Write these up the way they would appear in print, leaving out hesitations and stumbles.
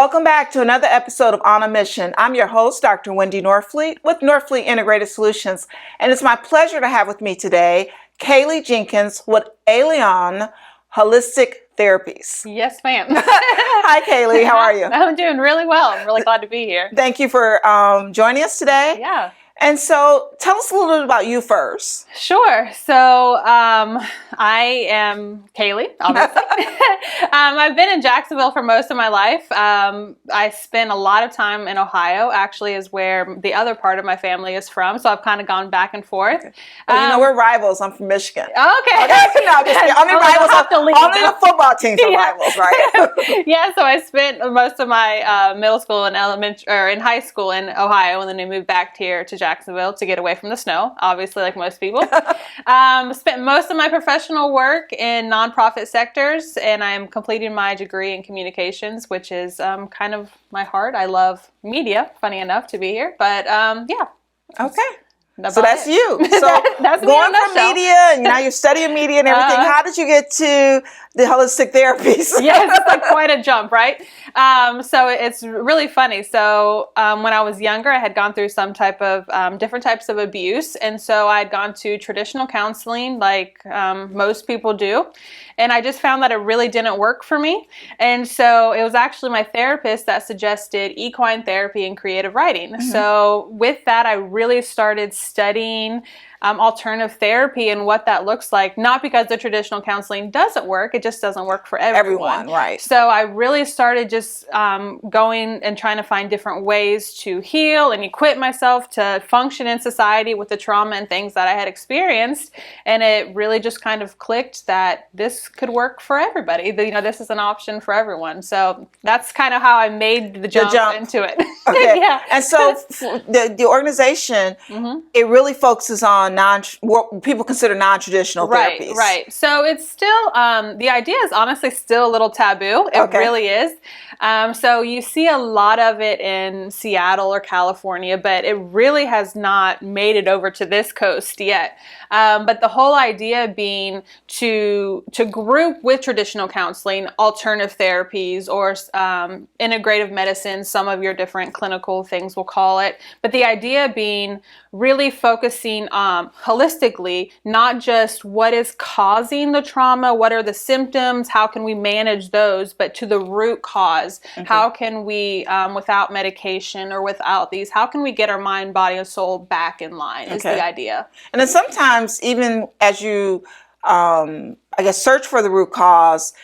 Welcome back to another episode of On a Mission. I'm your host, Dr. Wendy Norfleet with Norfleet Integrated Solutions. And it's my pleasure to have with me today, Kalee Jenkins with Allelon Holistic Therapies. Yes, ma'am. Hi, Kalee. How are you? I'm doing really well. I'm really glad to be here. Thank you for joining us today. Yeah. And so tell us a little bit about you first. Sure. So I am Kalee, obviously. I've been in Jacksonville for most of my life. I spent a lot of time in Ohio, actually, is where the other part of my family is from. So I've kind of gone back and forth. Okay. Well, we're rivals. I'm from Michigan. Okay. No, only rivals. Only the football teams are rivals, right? Yeah. So I spent most of my middle school and in high school in Ohio, and then we moved back here to Jacksonville to get away from the snow, obviously, like most people. Spent most of my professional work in nonprofit sectors, and I'm completing my degree in communications, which is kind of my heart. I love media, funny enough, to be here. But yeah. Okay. So that's you. So that's going from media, and now you're studying media and everything. How did you get to the holistic therapies? Yes, it's like quite a jump, right? So it's really funny. So when I was younger, I had gone through some type of different types of abuse. And so I had gone to traditional counseling like most people do. And I just found that it really didn't work for me. And so it was actually my therapist that suggested equine therapy and creative writing. Mm-hmm. So with that, I really started studying alternative therapy and what that looks like. Not because the traditional counseling doesn't work, it just doesn't work for everyone. Right. So I really started just going and trying to find different ways to heal and equip myself to function in society with the trauma and things that I had experienced. And it really just kind of clicked that this could work for everybody. This is an option for everyone. So that's kind of how I made the jump into it. Okay. Yeah. And so the organization, mm-hmm. it really focuses on what people consider non-traditional therapies. Right. So it's still, the idea is honestly still a little taboo. It really is. So you see a lot of it in Seattle or California, but it really has not made it over to this coast yet. But the whole idea being to group with traditional counseling, alternative therapies, or integrative medicine, some of your different clinical things will call it. But the idea being really focusing holistically, not just what is causing the trauma, what are the symptoms, how can we manage those, but to the root cause. Okay. How can we, without medication or without these, how can we get our mind, body, and soul back in line is the idea. And then sometimes even as you, search for the root cause,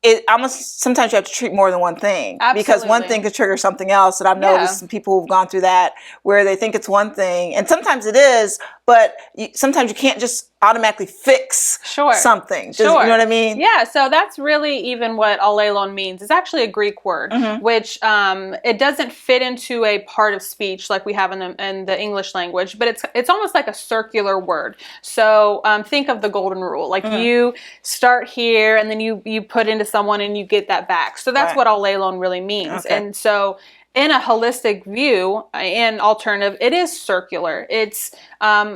sometimes you have to treat more than one thing. Absolutely. Because one thing could trigger something else. And I've noticed some people who've gone through that where they think it's one thing, and sometimes it is, but sometimes you can't just automatically fix something. You know what I mean? Yeah, so that's really even what Allelon means. It's actually a Greek word, mm-hmm. which it doesn't fit into a part of speech like we have in the English language, but it's almost like a circular word. So think of the golden rule. Like mm-hmm. you start here and then you put into someone and you get that back. So that's what Allelon really means. Okay. And so in a holistic view and alternative, it is circular. It's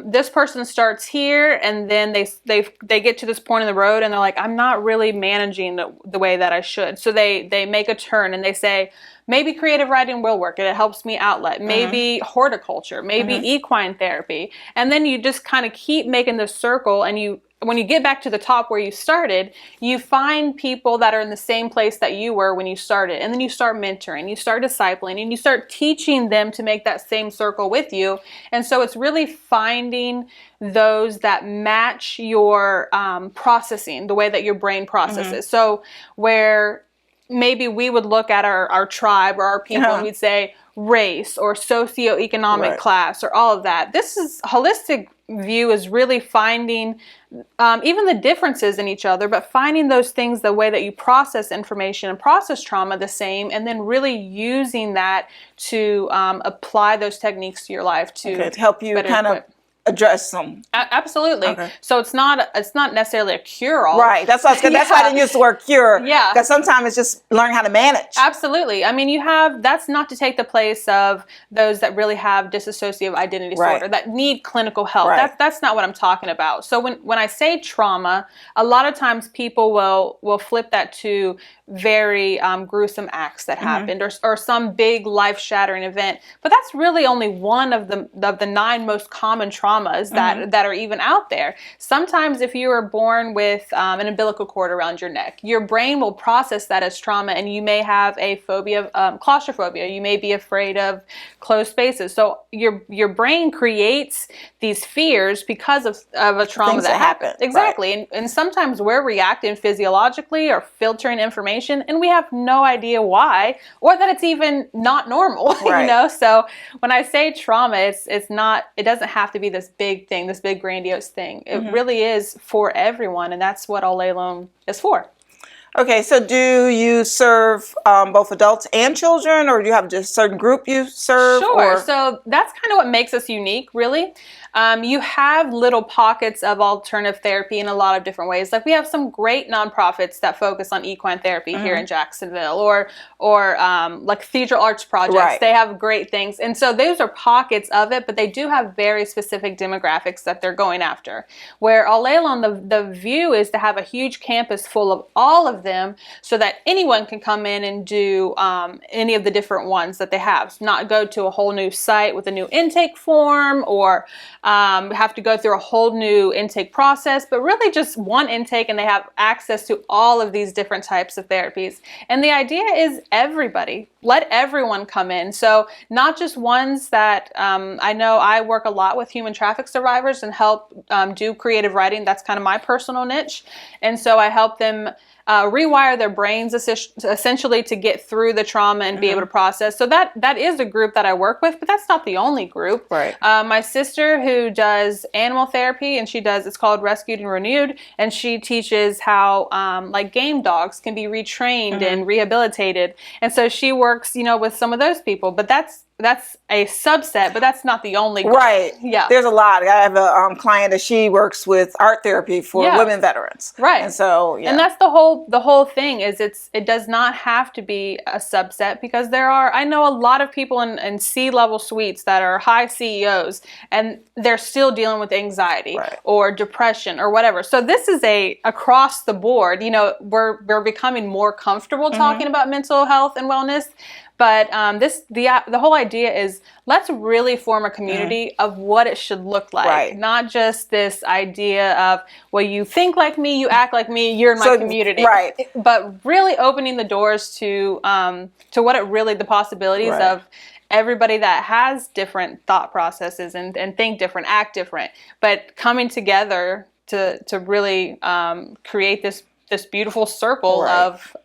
this person starts here and then they get to this point in the road and they're like, I'm not really managing the way that I should. So they make a turn and they say, maybe creative writing will work. It helps me outlet. Maybe horticulture, maybe equine therapy. And then you just kind of keep making this circle, and when you get back to the top where you started, you find people that are in the same place that you were when you started. And then you start mentoring, you start discipling, and you start teaching them to make that same circle with you. And so it's really finding those that match your processing, the way that your brain processes. Mm-hmm. So where maybe we would look at our tribe or our people and we'd say race or socioeconomic class or all of that. This is holistic view is really finding even the differences in each other, but finding those things, the way that you process information and process trauma the same, and then really using that to apply those techniques to your life to help you kind of address them. Absolutely. Okay. So it's not necessarily a cure-all. Right. That's what I was gonna, that's why I didn't use the word cure. Yeah. Because sometimes it's just learning how to manage. Absolutely. I mean, that's not to take the place of those that really have dissociative identity disorder, that need clinical help. Right. That's not what I'm talking about. So when I say trauma, a lot of times people will flip that to very gruesome acts that happened, or some big life-shattering event. But that's really only one of the 9 most common traumas that are even out there. Sometimes if you are born with an umbilical cord around your neck, your brain will process that as trauma, and you may have a phobia of claustrophobia. You may be afraid of closed spaces. So your brain creates these fears because of a trauma Things that happen. Exactly. Right. And sometimes we're reacting physiologically or filtering information, and we have no idea why, or that it's even not normal. Right. You know. So when I say trauma, it's not. It doesn't have to be this big thing, this big grandiose thing. It really is for everyone, and that's what Allelon is for. Okay, so do you serve both adults and children, or do you have just a certain group you serve? Sure. Or? So that's kind of what makes us unique, really. You have little pockets of alternative therapy in a lot of different ways. Like we have some great nonprofits that focus on equine therapy here in Jacksonville, or like Cathedral Arts Projects. Right. They have great things. And so those are pockets of it, but they do have very specific demographics that they're going after. Where Allelon, the view is to have a huge campus full of all of them so that anyone can come in and do any of the different ones that they have. Not go to a whole new site with a new intake form, or have to go through a whole new intake process, but really just one intake, and they have access to all of these different types of therapies. And the idea is everybody. Let everyone come in. So not just ones that, I know I work a lot with human traffic survivors and help do creative writing. That's kind of my personal niche. And so I help them rewire their brains essentially to get through the trauma and be able to process. So that is a group that I work with, but that's not the only group. Right. My sister, who does animal therapy, and it's called Rescued and Renewed, and she teaches how like game dogs can be retrained and rehabilitated. And so she works, with some of those people, but that's a subset, but that's not the only group. Right. Yeah. There's a lot. I have a client that she works with art therapy for women veterans. Right. And so, yeah. And that's the whole thing is it does not have to be a subset, because I know a lot of people in C-level suites that are high CEOs, and they're still dealing with anxiety or depression or whatever. So this is across the board. We're becoming more comfortable talking about mental health and wellness. But the whole idea is, let's really form a community of what it should look like. Right. Not just this idea of, well, you think like me, you act like me, you're in my community. Right. But really opening the doors to what the possibilities of everybody that has different thought processes and think different, act different, but coming together to really create this beautiful circle of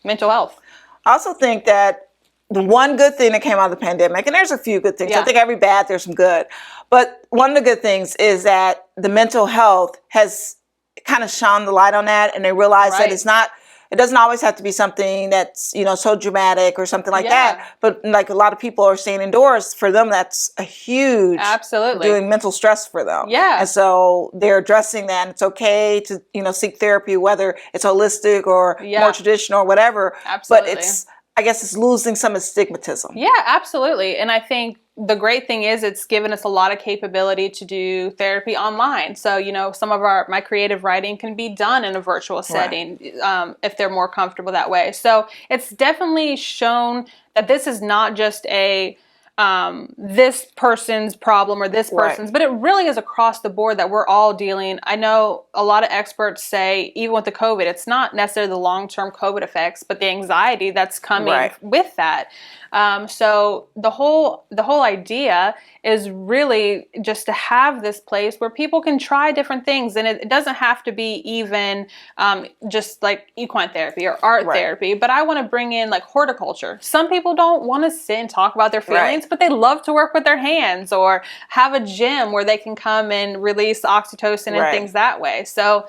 mental health. I also think that the one good thing that came out of the pandemic, and there's a few good things. I think every bad, there's some good. But one of the good things is that the mental health has kind of shone the light on that, and they realize that it doesn't always have to be something that's, so dramatic or something like that. But like a lot of people are staying indoors, for them, that's a huge, doing mental stress for them. Yeah. And so they're addressing that, and it's okay to, seek therapy, whether it's holistic or more traditional or whatever. Absolutely. But I guess it's losing some of the stigmatism. Yeah, absolutely. And I think the great thing is it's given us a lot of capability to do therapy online. So, some of my creative writing can be done in a virtual setting if they're more comfortable that way. So it's definitely shown that this is not just this person's problem or this person's, but it really is across the board that we're all dealing. I know a lot of experts say, even with the COVID, it's not necessarily the long-term COVID effects, but the anxiety that's coming with that. So the whole idea is really just to have this place where people can try different things, and it doesn't have to be even just like equine therapy or art therapy, but I want to bring in like horticulture. Some people don't want to sit and talk about their feelings, but they love to work with their hands, or have a gym where they can come and release oxytocin and things that way. So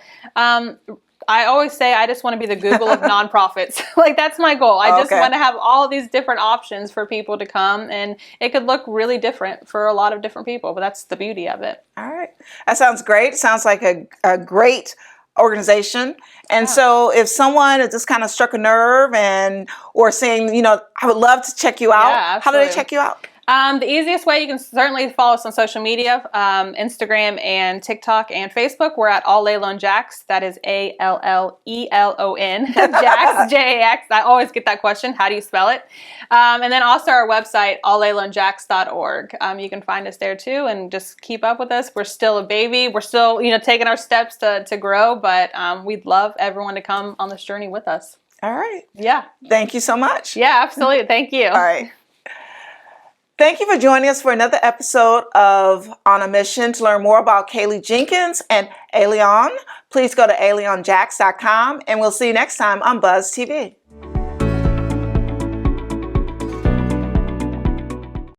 I always say I just want to be the Google of nonprofits. Like, that's my goal. I just want to have all of these different options for people to come, and it could look really different for a lot of different people, but that's the beauty of it. All right. That sounds great. Sounds like a great organization. And so if someone has just kind of struck a nerve or saying, I would love to check you out, how do they check you out? The easiest way, you can certainly follow us on social media, Instagram and TikTok and Facebook. We're at Allelon Jax. That is Allelon Jax, Jax. I always get that question. How do you spell it? And then also our website, allelonjax.org. You can find us there too, and just keep up with us. We're still a baby. We're still, taking our steps to grow, but we'd love everyone to come on this journey with us. All right. Yeah. Thank you so much. Yeah, absolutely. Thank you. All right. Thank you for joining us for another episode of On a Mission. To learn more about Kalee Jenkins and Allelon, please go to allelonjax.com, and we'll see you next time on Buzz TV.